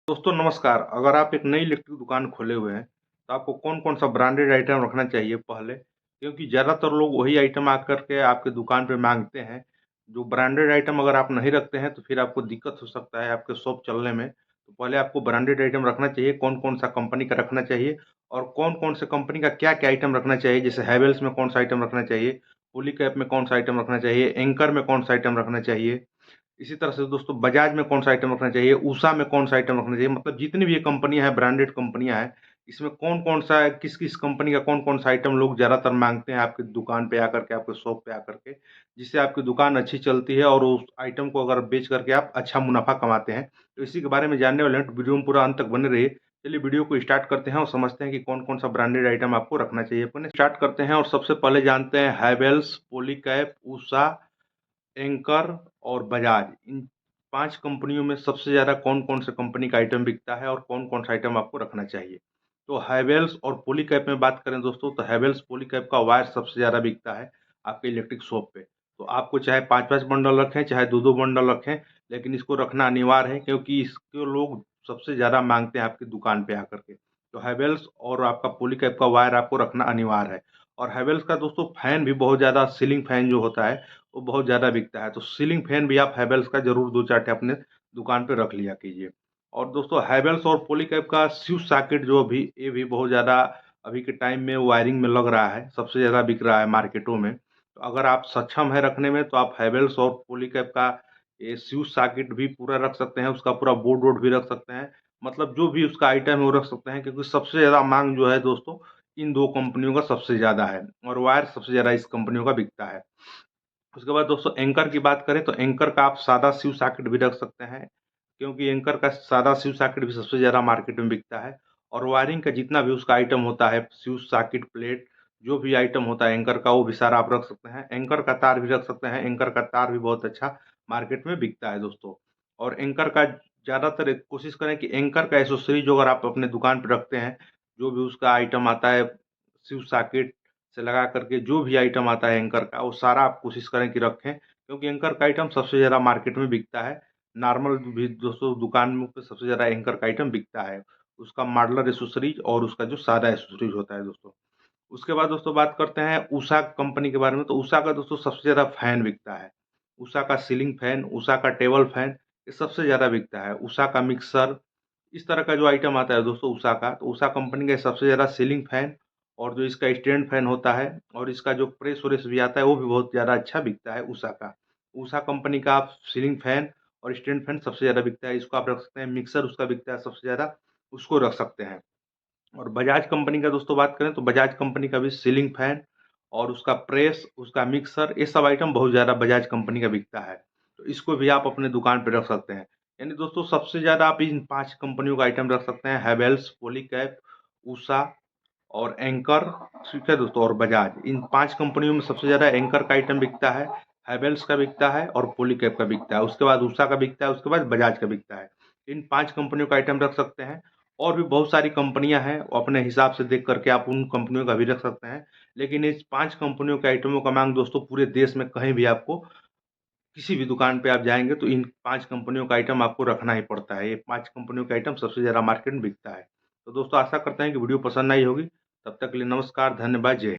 दोस्तों नमस्कार। अगर आप एक नई इलेक्ट्रिक दुकान खोले हुए हैं, तो आपको कौन-कौन सा ब्रांडेड आइटम रखना चाहिए पहले? क्योंकि ज़्यादातर लोग वही आइटम आकर के आपके दुकान पे माँगते हैं। जो ब्रांडेड आइटम अगर आप नहीं रखते हैं, तो फिर आपको दिक्कत हो सकता है आपके शॉप चलने में। तो पहले आपको ब्रांडेड आइटम रखना चाहिए, कौन-कौन सा कंपनी का रखना चाहिए और कौन-कौन से कंपनी का क्या-क्या आइटम रखना चाहिए। जैसे हैवेल्स में कौन-सा आइटम रखना चाहिए, पॉलीकैब में कौन-सा आइटम रखना चाहिए, एंकर में कौन-सा आइटम रखना चाहिए। इसी तरह से दोस्तों बजाज में कौन-सा आइटम रखना चाहिए, उषा में कौन-सा आइटम रखना चाहिए, मतलब जितनी भी ये कंपनियाँ हैं, ब्रांडेड कंपनियाँ हैं, इसमें कौन-कौन सा किस-किस कंपनी का कौन-कौन सा आइटम लोग ज़्यादातर माँगते हैं आपकी दुकान पे आकर के, आपके शॉप पे आकर के, जिससे आपकी दुकान अच्छी चलती है और उस आइटम को अगर बेच करके आप अच्छा मुनाफ़ा कमाते हैं। तो इसी के बारे में जानने वाले हैं, तो वीडियो में पूरा अंत तक बने रहिए। चलिए वीडियो को स्टार्ट करते हैं और समझते हैं कि कौन-कौन सा ब्रांडेड आइटम आपको रखना चाहिए। अपने स्टार्ट करते हैं और सबसे पहले जानते हैं हैवेल्स, पॉलीकैब, उषा, एंकर और बजाज। इन 5 कंपनियों में सबसे ज़्यादा कौन-कौन से कंपनी का आइटम बिकता है और कौन-कौन सा आइटम आपको रखना चाहिए? तो हैवेल्स और पॉलीकैब में बात करें दोस्तों, तो हैवेल्स पॉलीकैब का वायर सबसे ज़्यादा बिकता है आपके इलेक्ट्रिक शॉप पे। तो आपको चाहे 5-5 बंडल रखें, चाहे 2-2 बंडल रखें, लेकिन इसको रखना अनिवार्य है क्योंकि इसको लोग सबसे ज़्यादा माँगते हैं आपकी दुकान पे आकर के। तो हैवेल्स और आपका पॉलीकैब का वायर आपको रखना अनिवार्य है। और हैवेल्स का दोस्तों फैन भी बहुत ज़्यादा, सीलिंग फैन जो होता है, वो बहुत ज़्यादा बिकता है। तो सीलिंग फैन भी आप हैवेल्स का ज़रूर 2-4 ठे अपने दुकान पे रख लिया कीजिए। और दोस्तों हैवेल्स और पॉलीकैब का स्विच सॉकेट जो अभी ये भी बहुत ज़्यादा अभी के टाइम में वायरिंग में लग रहा है, सबसे ज़्यादा बिक रहा है मार्केटों में। तो अगर आप सक्षम हैं रखने में, तो आप हैवेल्स और पॉलीकैब का ये स्विच सॉकेट भी पूरा रख सकते हैं, उसका पूरा बोर्ड वोर्ड भी रख सकते हैं। मतलब जो भी उसका आइटम है वो रख सकते हैं, क्योंकि सबसे ज़्यादा माँग जो है दोस्तों, इन 2 कंपनियों का सबसे ज़्यादा है और वायर सबसे ज़्यादा इस कंपनियों का बिकता है। उसके बाद दोस्तों एंकर की बात करें, तो एंकर का आप सादा स्विच सॉकेट भी रख सकते हैं, क्योंकि एंकर का सादा स्विच सॉकेट भी सबसे ज़्यादा मार्केट में बिकता है। और वायरिंग का जितना भी उसका आइटम होता है, स्विच सॉकेट, प्लेट, जो भी आइटम होता है एंकर का, वो भी सारा आप रख सकते हैं। एंकर का तार भी रख सकते हैं, एंकर का तार भी बहुत अच्छा मार्केट में बिकता है दोस्तों। और एंकर का ज़्यादातर कोशिश करें कि एंकर का एक्सेसरीज जो अगर आप अपने दुकान पे रखते हैं, जो भी उसका आइटम आता है, स्विच सॉकेट से लगा करके जो भी आइटम आता है एंकर का, वो सारा आप कोशिश करें कि रखें, क्योंकि एंकर का आइटम सबसे ज़्यादा मार्केट में बिकता है। नॉर्मल भी दोस्तों दुकान पे सबसे ज़्यादा एंकर का आइटम बिकता है, उसका मॉडलर एक्सेसरीज और उसका जो सादा एक्सेसरीज होता है दोस्तों। उसके बाद दोस्तों बात करते हैं उषा कंपनी के बारे में, तो उषा का दोस्तों सबसे ज़्यादा फैन बिकता है। उषा का सीलिंग फैन, उषा का टेबल फैन, ये सबसे ज़्यादा बिकता है। उषा का मिक्सर, इस तरह का जो आइटम आता है दोस्तों उषा का, तो उषा कंपनी का सबसे ज़्यादा सीलिंग फैन और जो इसका स्टैंड फैन होता है और इसका जो प्रेस व्रेस भी आता है, वो भी बहुत ज़्यादा अच्छा बिकता है उषा का। उषा कंपनी का आप सीलिंग फैन और स्टैंड फैन सबसे ज़्यादा बिकता है, इसको आप रख सकते हैं। मिक्सर उसका बिकता है सबसे ज़्यादा, उसको रख सकते हैं। और बजाज कंपनी का दोस्तों बात करें, तो बजाज कंपनी का भी सीलिंग फैन और उसका प्रेस, उसका मिक्सर, ये सब आइटम बहुत ज़्यादा बजाज कंपनी का बिकता है। तो इसको भी आप अपने दुकान पे रख सकते हैं। यानी दोस्तों सबसे ज़्यादा आप इन 5 कंपनियों का आइटम रख सकते हैं, हैवेल्स, पॉलीकैब, उषा और एंकर, ठीक है दोस्तों, और बजाज। इन 5 कंपनियों में सबसे ज़्यादा एंकर का आइटम बिकता है, हैवेल्स का बिकता है और पॉलीकैब का बिकता है। उसके बाद उषा का बिकता है, उसके बाद बजाज का बिकता है। इन 5 कंपनियों का आइटम रख सकते हैं। और भी बहुत सारी कंपनियाँ हैं, अपने हिसाब से देख करके आप उन कंपनियों का भी रख सकते हैं। लेकिन इस 5 कंपनियों के आइटमों का माँग दोस्तों पूरे देश में कहीं भी आपको, किसी भी दुकान पे आप जाएँगे तो इन 5 कंपनियों का आइटम आपको रखना ही पड़ता है। ये 5 कंपनियों का आइटम सबसे ज़्यादा मार्केट में बिकता है। तो दोस्तों आशा करते हैं कि वीडियो पसंद आई होगी। तब तक के लिए नमस्कार, धन्यवाद, जय हिंद।